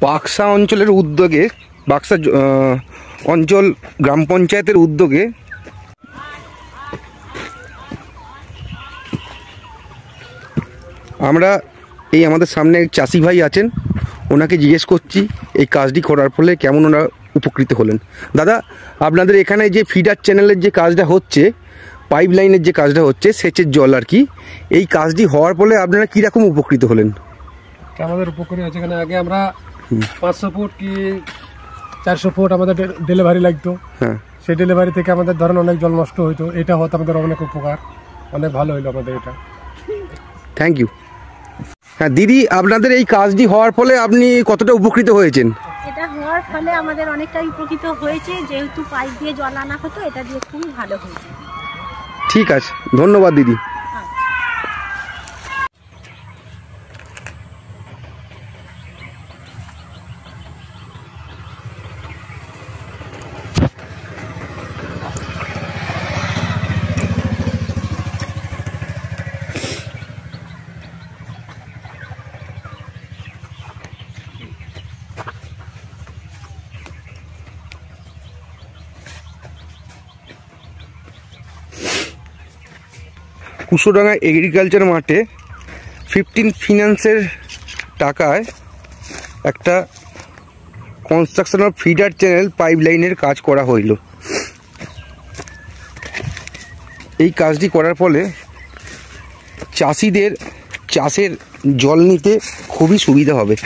বাক্সা অঞ্চলের উদ্যোগে, বাক্সা অঞ্চল গ্রাম পঞ্চায়েতের উদ্যোগে আমরা এই আমাদের সামনে চাষি ভাই আছেন, ওনাকে জিজ্ঞেস করছি এই কাজটি করার ফলে কেমন ওনারা উপকৃত হলেন। দাদা, আপনাদের এখানে যে ফিডার চ্যানেলের যে কাজটা হচ্ছে, পাইপ লাইনের যে কাজটা হচ্ছে, সেচের জল আর কি, এই কাজটি হওয়ার ফলে আপনারা কীরকম উপকৃত হলেন? আমাদের উপকৃত হচ্ছে, এখানে আগে আমরা 500 ফুট কি 400 ফুট আমাদের ডেলিভারি লাগতো। হ্যাঁ, সেই ডেলিভারি থেকে আমাদের ধরেন অনেক জল নষ্ট হইতো। এটা হতো আমাদের অনেক উপকার, অনেক ভালো হইলো আমাদের এটা। Thank you. হ্যাঁ দিদি, আপনাদের এই কাজটি হওয়ার ফলে আপনি কতটা উপকৃত হয়েছেন? এটা হওয়ার ফলে আমাদের অনেকটাই উপকৃত হয়েছে, যেহেতু পাইপ দিয়ে জল আনা হতো, এটা দিয়ে খুবই ভালো হয়েছে। ঠিক আছে, ধন্যবাদ দিদি। কুশোডাঙ্গা এগ্রিকালচার মাঠে 15 ফিন্যান্সের টাকায় একটা construction of feeder channel pipe লাইনের কাজ করা হইল। এই কাজটি করার ফলে চাষিদের চাষের জল নিতে খুবই সুবিধা হবে।